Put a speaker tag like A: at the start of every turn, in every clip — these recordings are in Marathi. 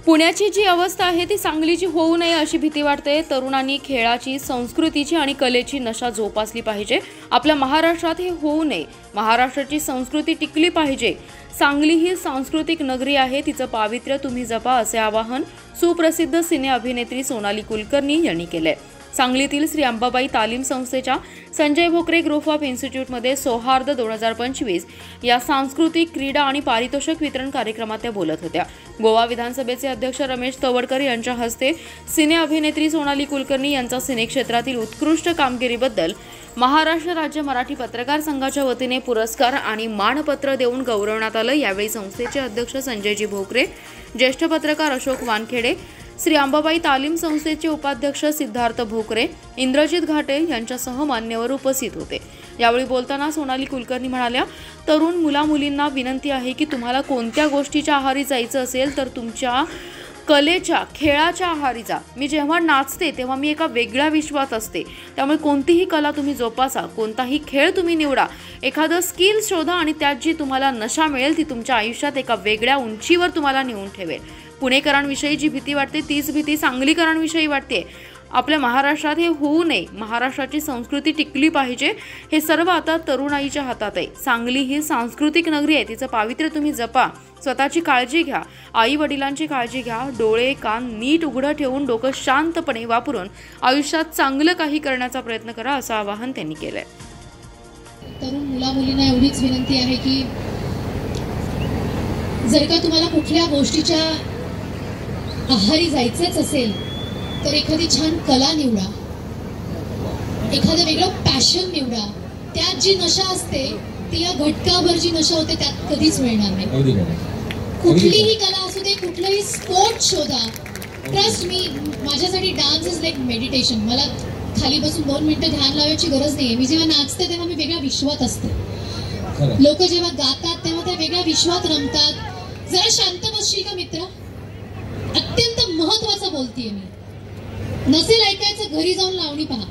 A: पुण्याची जी अवस्था आहे ती सांगलीची होऊ नये अशी भीती वाटते। तरुणांनी खेळाची, संस्कृतीची आणि कलेची नशा जोपासली पाहिजे। आपल्या महाराष्ट्रात हे होऊ नये। महाराष्ट्राची संस्कृती टिकली पाहिजे। सांगली ही सांस्कृतिक नगरी आहे, तिचं पावित्र्य तुम्ही जपा असे आवाहन सुप्रसिद्ध सिने अभिनेत्री सोनाली कुलकर्णी यांनी केले। सांगलीतील श्री अंबाबाई तालीम संस्थेच्या संजय भोकरे ग्रुप ऑफ इन्स्टिट्यूटमध्ये सौहार्द 2025 या सांस्कृतिक, क्रीडा आणि पारितोषिक वितरण कार्यक्रमात त्या बोलत होत्या। गोवा विधानसभेचे अध्यक्ष रमेश तवडकर यांच्या हस्ते सिने अभिनेत्री सोनाली कुलकर्णी यांचा सिने क्षेत्रातील उत्कृष्ट कामगिरीबद्दल महाराष्ट्र राज्य मराठी पत्रकार संघाच्या वतीने पुरस्कार आणि मानपत्र देऊन गौरवण्यात आलं। यावेळी संस्थेचे अध्यक्ष संजयजी भोकरे, ज्येष्ठ पत्रकार अशोक वानखेडे, श्री अंबाबाई तालीम संस्थेचे उपाध्यक्ष सिद्धार्थ भोकरे, इंद्रजित घाटे यांच्यासह मान्यवर उपस्थित होते। यावेळी बोलताना सोनाली कुलकर्णी म्हणाल्या, तरुण मुला-मुलींना विनंती आहे की तुम्हाला कोणत्या गोष्टीच्या आहारी जायचं असेल तर तुमच्या कलेच्या, खेळाच्या आहारी जा। मी जेव्हा नाचते तेव्हा मी एका वेगळ्या विश्वात असते, त्यामुळे कोणतीही कला तुम्ही जोपासा, कोणताही खेळ तुम्ही निवडा, एखादं स्किल शोधा आणि त्यात जी तुम्हाला नशा मिळेल ती तुमच्या आयुष्यात एका वेगळ्या उंचीवर तुम्हाला नेऊन ठेवेल। पुणेकरांविषयी जी भीती वाटते तीच भीती सांगलीकरांविषयी वाटते। आपल्या महाराष्ट्रात हे होऊ नये। महाराष्ट्राची संस्कृती टिकली पाहिजे। हे सर्व आता तरुणाईच्या हातात आहे। सांगली ही सांस्कृतिक नगरी आहे, तिचं पावित्र्य तुम्ही जपा। स्वतःची काळजी घ्या, आई वडिलांची काळजी घ्या। डोळे कान नीट उघडं ठेवून डोकं शांतपणे वापरून आयुष्यात चांगलं काही करण्याचा प्रयत्न करा असं आवाहन त्यांनी केलंय।
B: तरुण मुला मुलींना एवढीच विनंती आहे की जर का तुम्हाला कुठल्या गोष्टीच्या आहारी जायचंच असेल तर एखादी छान कला निवडा, एखादं वेगळं पॅशन निवडा। त्यात जी नशा असते ती या घटकाभर जी नशा होते त्यात कधीच मिळणार नाही। कुठलीही कला असू दे, कुठलंही स्पोर्ट शोधा। ट्रस्ट मी, माझ्यासाठी डान्स इज लाईक मेडिटेशन। मला खाली बसून 2 मिनिटं ध्यान लावायची गरज नाहीये। मी जेव्हा नाचते तेव्हा मी वेगळ्या विश्वात असते। लोक जेव्हा गातात तेव्हा त्या वेगळ्या विश्वात रमतात। जरा शांत बसशील का मित्र? अत्यंत महत्वाचं बोलतीये मी। नसेल ऐकायचं घरी जाऊन लावणी पहा।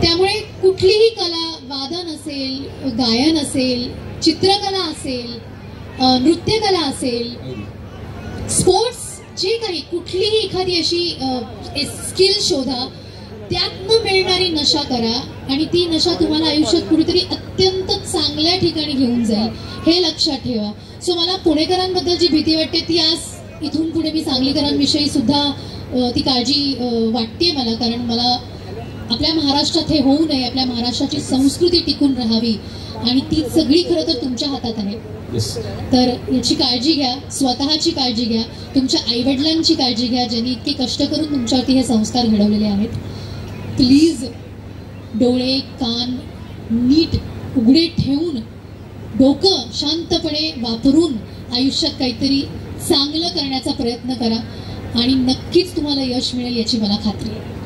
B: त्यामुळे कुठलीही कला, वादन असेल, गायन असेल, चित्रकला असेल, नृत्यकला असेल, स्पोर्ट्स, जे काही कुठलीही एखादी अशी स्किल शोधा, त्यातनं मिळणारी नशा करा आणि ती नशा तुम्हाला आयुष्यात कुठेतरी अत्यंत चांगल्या ठिकाणी घेऊन जाईल, हे लक्षात ठेवा। सो मला पुणेकरांबद्दल जी भीती वाटते ती आज इथून पुढे मी सांगलीकरांविषयी सुद्धा ती काळजी वाटते मला, कारण मला आपल्या महाराष्ट्रात हे होऊ नये। आपल्या महाराष्ट्राची संस्कृती टिकून राहावी आणि ती सगळी खरं तर तुमच्या हातात आहे। तर याची काळजी घ्या, स्वतःची काळजी घ्या, तुमच्या आईवडिलांची काळजी घ्या ज्यांनी इतके कष्ट करून तुमच्यावरती हे संस्कार घडवलेले आहेत। प्लीज डोळे कान नीट उघडे ठेवून डोकं शांतपणे वापरून आयुष्यात काहीतरी चांगलं करण्याचा प्रयत्न करा आणि नक्कीच तुम्हाला यश मिळेल याची मला खात्री आहे।